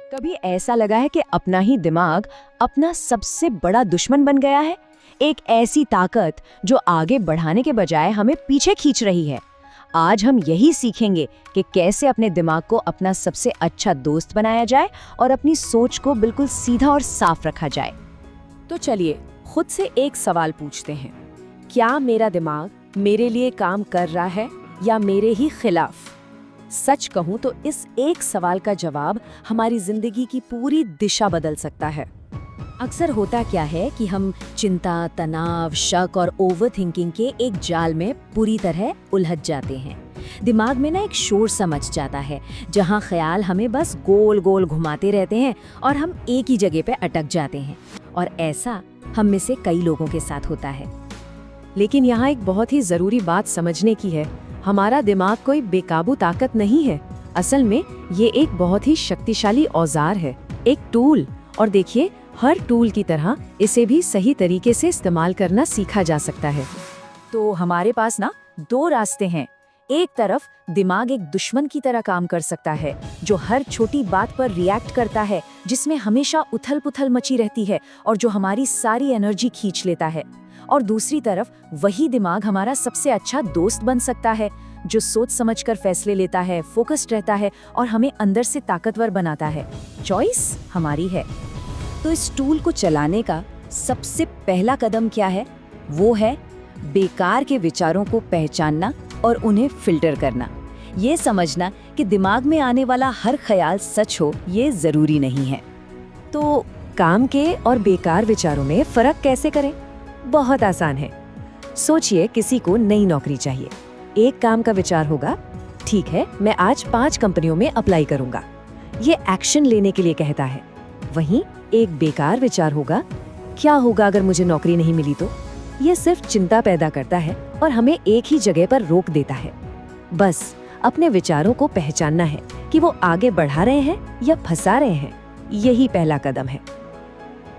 कभी ऐसा लगा है कि अपना ही दिमाग अपना सबसे बड़ा दुश्मन बन गया है? एक ऐसी ताकत जो आगे बढ़ाने के बजाय हमें पीछे खींच रही है। आज हम यही सीखेंगे कि कैसे अपने दिमाग को अपना सबसे अच्छा दोस्त बनाया जाए और अपनी सोच को बिल्कुल सीधा और साफ रखा जाए। तो चलिए खुद से एक सवाल पूछते हैं, क्या मेरा दिमाग मेरे लिए काम कर रहा है या मेरे ही खिलाफ? सच कहूं तो इस एक सवाल का जवाब हमारी जिंदगी की पूरी दिशा बदल सकता है। अक्सर होता क्या है कि हम चिंता, तनाव, शक और ओवरथिंकिंग के एक जाल में पूरी तरह उलझ जाते हैं। दिमाग में एक शोर सा मच जाता है जहां ख्याल हमें बस गोल गोल घुमाते रहते हैं और हम एक ही जगह पे अटक जाते हैं। और ऐसा हम में से कई लोगों के साथ होता है। लेकिन यहाँ एक बहुत ही जरूरी बात समझने की है, हमारा दिमाग कोई बेकाबू ताकत नहीं है। असल में ये एक बहुत ही शक्तिशाली औजार है, एक टूल। और देखिए, हर टूल की तरह इसे भी सही तरीके से इस्तेमाल करना सीखा जा सकता है। तो हमारे पास दो रास्ते हैं। एक तरफ दिमाग एक दुश्मन की तरह काम कर सकता है, जो हर छोटी बात पर रिएक्ट करता है, जिसमें हमेशा उथल पुथल मची रहती है और जो हमारी सारी एनर्जी खींच लेता है। और दूसरी तरफ वही दिमाग हमारा सबसे अच्छा दोस्त बन सकता है, जो सोच समझकर फैसले लेता है, फोकस्ड रहता है और हमें अंदर से ताकतवर बनाता है। चॉइस हमारी है। तो इस टूल को चलाने का सबसे पहला कदम क्या है? वो है बेकार के विचारों को पहचानना और उन्हें फिल्टर करना। ये समझना कि दिमाग में आने वाला हर ख्याल सच हो, ये जरूरी नहीं है। तो काम के और बेकार विचारों में फर्क कैसे करें? बहुत आसान है। सोचिए, किसी को नई नौकरी चाहिए। एक काम का विचार होगा, ठीक है, मैं आज 5 कंपनियों में अप्लाई करूंगा। ये एक्शन लेने के लिए कहता है। वहीं एक बेकार विचार होगा, क्या होगा अगर मुझे नौकरी नहीं मिली तो? ये सिर्फ चिंता पैदा करता है और हमें एक ही जगह पर रोक देता है। बस अपने विचारों को पहचानना है कि वो आगे बढ़ा रहे हैं या फंसा रहे हैं। यही पहला कदम है।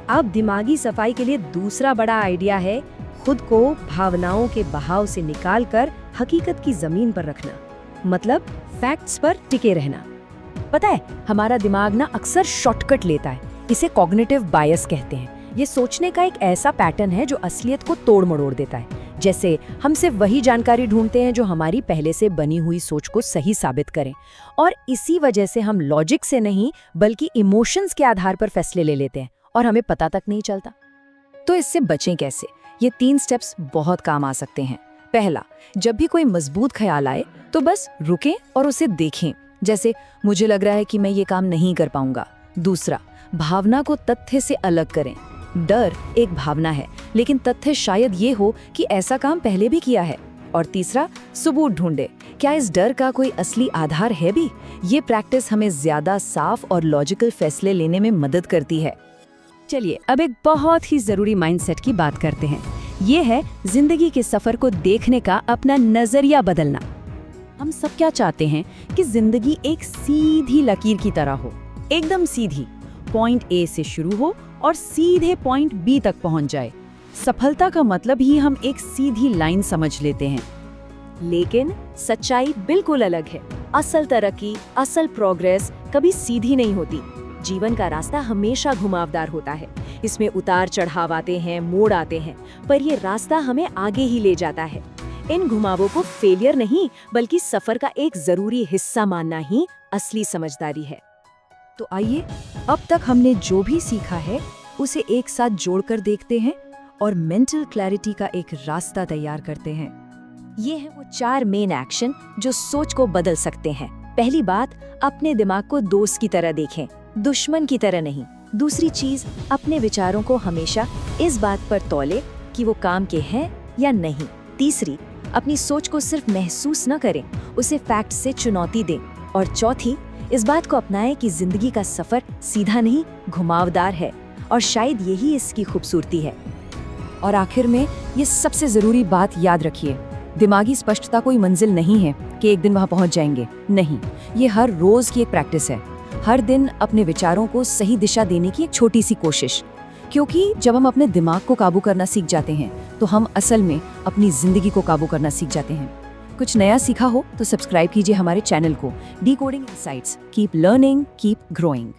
अब दिमागी सफाई के लिए दूसरा बड़ा आइडिया है खुद को भावनाओं के बहाव से निकालकर हकीकत की जमीन पर रखना, मतलब फैक्ट्स पर टिके रहना। पता है, हमारा दिमाग अक्सर शॉर्टकट लेता है। इसे कॉग्निटिव बायस कहते हैं। ये सोचने का एक ऐसा पैटर्न है जो असलियत को तोड़ मरोड़ देता है। जैसे हम सिर्फ वही जानकारी ढूंढते हैं जो हमारी पहले से बनी हुई सोच को सही साबित करें, और इसी वजह से हम लॉजिक से नहीं बल्कि इमोशंस के आधार पर फैसले ले लेते हैं और हमें पता तक नहीं चलता। तो इससे बचें कैसे? ये 3 स्टेप्स बहुत काम आ सकते हैं। पहला, जब भी कोई मजबूत ख्याल आए तो बस रुकें और उसे देखें। जैसे, मुझे लग रहा है कि मैं ये काम नहीं कर पाऊंगा। दूसरा, भावना को तथ्य से अलग करें। डर एक भावना है, लेकिन तथ्य शायद ये हो कि ऐसा काम पहले भी किया है। और तीसरा, सबूत ढूंढे, क्या इस डर का कोई असली आधार है भी? ये प्रैक्टिस हमें ज्यादा साफ और लॉजिकल फैसले लेने में मदद करती है। चलिए अब एक बहुत ही जरूरी माइंडसेट की बात करते हैं। ये है जिंदगी के सफर को देखने का अपना नजरिया बदलना। हम सब क्या चाहते हैं कि जिंदगी एक सीधी लकीर की तरह हो, एकदम सीधी, पॉइंट ए से शुरू हो और सीधे पॉइंट बी तक पहुंच जाए। सफलता का मतलब ही हम एक सीधी लाइन समझ लेते हैं, लेकिन सच्चाई बिल्कुल अलग है। असल तरक्की, असल प्रोग्रेस कभी सीधी नहीं होती। जीवन का रास्ता हमेशा घुमावदार होता है। इसमें उतार चढ़ाव आते हैं, मोड़ आते हैं, पर ये रास्ता हमें आगे ही ले जाता है। इन घुमावों को फेलियर नहीं बल्कि सफर का एक जरूरी हिस्सा मानना ही असली समझदारी है। तो आइए, अब तक हमने जो भी सीखा है उसे एक साथ जोड़कर देखते हैं और मेंटल क्लैरिटी का एक रास्ता तैयार करते हैं। ये है वो 4 मेन एक्शन जो सोच को बदल सकते हैं। पहली बात, अपने दिमाग को दोस्त की तरह देखें, दुश्मन की तरह नहीं। दूसरी चीज, अपने विचारों को हमेशा इस बात पर तौले कि वो काम के हैं या नहीं। तीसरी, अपनी सोच को सिर्फ महसूस न करें, उसे फैक्ट से चुनौती दें। और चौथी, इस बात को अपनाएं कि जिंदगी का सफर सीधा नहीं, घुमावदार है, और शायद यही इसकी खूबसूरती है। और आखिर में ये सबसे जरूरी बात याद रखिए, दिमागी स्पष्टता कोई मंजिल नहीं है कि एक दिन वहां पहुंच जाएंगे। नहीं, ये हर रोज की एक प्रैक्टिस है। हर दिन अपने विचारों को सही दिशा देने की एक छोटी सी कोशिश। क्योंकि जब हम अपने दिमाग को काबू करना सीख जाते हैं तो हम असल में अपनी जिंदगी को काबू करना सीख जाते हैं। कुछ नया सीखा हो तो सब्सक्राइब कीजिए हमारे चैनल को, decoding insights. Keep learning, keep growing.